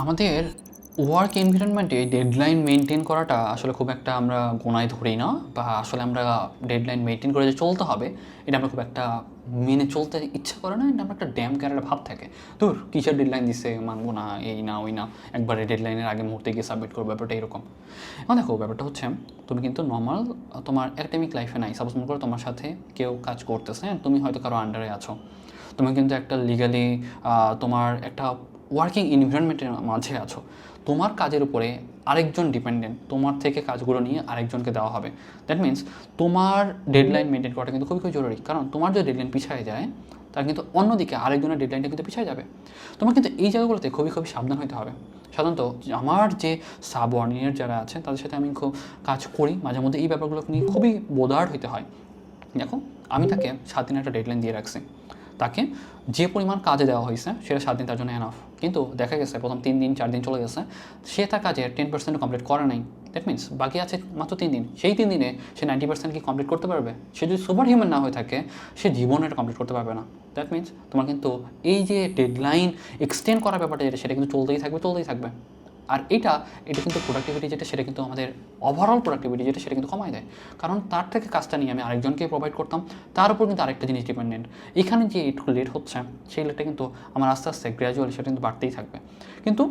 আমাদের work এনভায়রনমেন্টে deadline maintain করাটা আসলে খুব একটা আমরা গোনায় ধরি না, বা আসলে আমরা ডেডলাইন মেনটেন করে যে চলতে হবে এটা আমরা খুব একটা মেনে চলতে ইচ্ছা করে না। এটা আমরা একটা ড্যাম ক্যারের ভাব থাকে, তোর কিসের ডেডলাইন দিচ্ছে মানবো না, এই না ওই না, একবারে ডেডলাইনের আগে মুহূর্তে গিয়ে সাবমিট করবো, ব্যাপারটা এরকম। এখন দেখো ব্যাপারটা হচ্ছে, তুমি কিন্তু নর্মাল তোমার একাডেমিক লাইফে নাই। সাপোজ মনে করো তোমার সাথে কেউ কাজ করতেছে, তুমি হয়তো কারো আন্ডারে আছো, তুমি কিন্তু একটা লিগালি তোমার একটা ওয়ার্কিং এনভায়রনমেন্টের মাঝে আছো। তোমার কাজের উপরে আরেকজন ডিপেন্ডেন্ট, তোমার থেকে কাজগুলো নিয়ে আরেকজনকে দেওয়া হবে। দ্যাট মিন্স তোমার ডেডলাইন মেনটেন করাটা কিন্তু খুবই খুবই জরুরি, কারণ তোমার যদি ডেডলাইন পিছিয়ে যায় তার কিন্তু অন্যদিকে আরেকজনের ডেডলাইনটা কিন্তু পিছিয়ে যাবে। তোমার কিন্তু এই জায়গাগুলোতে খুবই খুবই সাবধান হতে হবে। সাধারণত আমার যে সাবঅর্ডিনেট যারা আছে তাদের সাথে আমি খুব কাজ করি, মাঝে মধ্যে এই ব্যাপারগুলো নিয়ে খুবই বোদার্ড হতে হয়। দেখো, আমি তাকে 7 দিনের একটা ডেডলাইন দিয়ে রাখছি, তাকে যে পরিমাণ কাজে দেওয়া হয়েছে সেটা 7 দিন তার জন্য এনাফ। কিন্তু দেখা গেছে প্রথম 3 দিন 4 দিন চলে গেছে, সে তার কাজের 10% কমপ্লিট করে নাই। দ্যাট মিনস বাকি আছে মাত্র 3 দিন। সেই 3 দিনে সে 90% কি কমপ্লিট করতে পারবে? সে যদি সুপার হিউম্যান না হয়ে থাকে, সে জীবনে এটা কমপ্লিট করতে পারবে না। দ্যাট মিনস তোমার কিন্তু এই যে ডেডলাইন এক্সটেন্ড করার ব্যাপারটা যেটা, সেটা কিন্তু চলতেই থাকবে। আর এটা কিন্তু প্রোডাক্টিভিটি যেটা, সেটা কিন্তু আমাদের ওভারঅল প্রোডাক্টিভিটি যেটা, সেটা কিন্তু কমায় দেয়। কারণ তার থেকে কাজটা নিয়ে আমি আরেকজনকে প্রোভাইড করতাম, তার উপর কিন্তু আরেকটা জিনিস ডিপেন্ডেন্ট। এখানে যে একটু লেট হচ্ছে, সেই লেটটা কিন্তু আমার আস্তে আস্তে গ্র্যাজুয়ালি সেটা কিন্তু বাড়তেই থাকবে। কিন্তু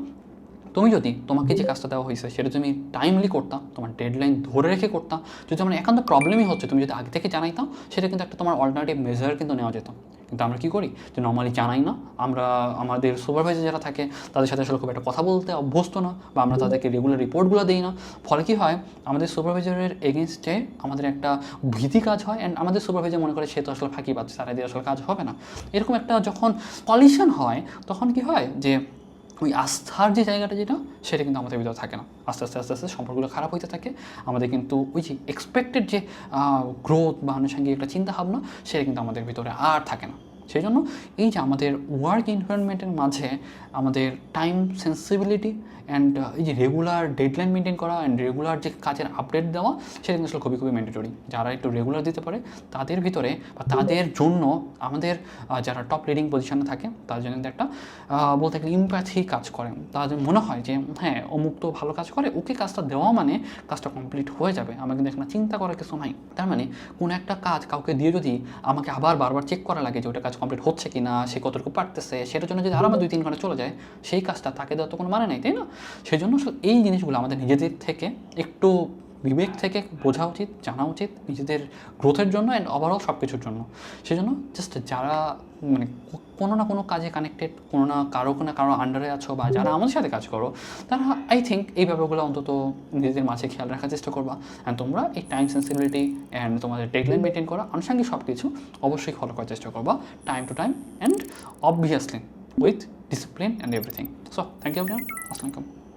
তুমি যদি তোমাকে যে কাজটা দেওয়া হয়েছে সেটা তুমি টাইমলি করতাম, তোমার ডেডলাইন ধরে রেখে করতাম, যদি আমার একান্ত প্রবলেমই হচ্ছে তুমি যদি আগে থেকে জানাইতাম, সেটা কিন্তু একটা তোমার অল্টারনেটিভ মেজার কিন্তু নেওয়া যেত। কিন্তু আমরা কী করি, যে নর্মালি জানাই না, আমরা আমাদের সুপারভাইজার যারা থাকে তাদের সাথে আসলে খুব একটা কথা বলতে অভ্যস্ত না, বা আমরা তাদেরকে রেগুলার রিপোর্টগুলো দিই না। ফলে কী হয়, আমাদের সুপারভাইজারের এগেনস্টে আমাদের একটা ভীতি কাজ হয়, অ্যান্ড আমাদের সুপারভাইজার মনে করে সে তো আসলে ফাঁকি পাচ্ছে, তারা দিয়ে আসলে কাজ হবে না। এরকম একটা যখন কলিশন হয়, তখন কি হয় যে ওই আস্থার যে জায়গাটা যেটা, সেটা কিন্তু আমাদের ভিতরে থাকে না। আস্তে আস্তে সম্পর্কগুলো খারাপ হইতে থাকে। আমাদের কিন্তু ওই যে এক্সপেক্টেড যে গ্রোথ বা আনুষঙ্গিক একটা চিন্তাভাবনা, সেটা কিন্তু আমাদের ভিতরে আর থাকে না। সেই জন্য এই যে আমাদের ওয়ার্ক এনভায়রনমেন্টের মাঝে আমাদের টাইম সেন্সিবিলিটি অ্যান্ড এই যে রেগুলার ডেডলাইন মেনটেন করা অ্যান্ড রেগুলার যে কাজের আপডেট দেওয়া, সেটা কিন্তু আসলে খুবই খুবই ম্যান্ডেটরি। যারা একটু রেগুলার দিতে পারে তাদের ভিতরে বা তাদের জন্য, আমাদের যারা টপ লিডিং পজিশনে থাকে তাদের জন্য একটা বলতে গেলে ইম্প্যাথি কাজ করে। তাদের মনে হয় যে হ্যাঁ, অমুক তো ভালো কাজ করে, ওকে কাজটা দেওয়া মানে কাজটা কমপ্লিট হয়ে যাবে, আমার কিন্তু এখানে চিন্তা করার কিছু নাই। তার মানে কোনো একটা কাজ কাউকে দিয়ে যদি আমাকে আবার বারবার চেক করা লাগে যে ওটা কাজ কমপ্লিট হচ্ছে কি না, সে কতটুকু পারতেছে, সেটার জন্য যদি আরও আমার 2-3 ঘন্টা চলে যায়, সেই কাজটা তাকে দেওয়া তো কোনো মানে নেই, তাই না? সেই জন্য এই জিনিসগুলো আমাদের নিজেদের থেকে একটু বিবেক থেকে বোঝা উচিত, জানা উচিত, নিজেদের গ্রোথের জন্য অ্যান্ড ওভারঅল সব কিছুর জন্য। সেই জন্য জাস্ট যারা মানে কোনো না কোনো কাজে কানেক্টেড, কোনো না কারো আন্ডারে আছো, বা যারা আমাদের সাথে কাজ করো, তারা আই থিঙ্ক এই ব্যাপারগুলো অন্তত নিজেদের মাঝে খেয়াল রাখার চেষ্টা করবা। অ্যান্ড তোমরা এই টাইম সেন্সিবিলিটি অ্যান্ড তোমাদের ডেডলাইন মেনটেন করা, আনুষঙ্গিক সব কিছু অবশ্যই ফলো করার চেষ্টা করবা, time to time and obviously with discipline and everything. So thank you everyone. Assalamu alaikum.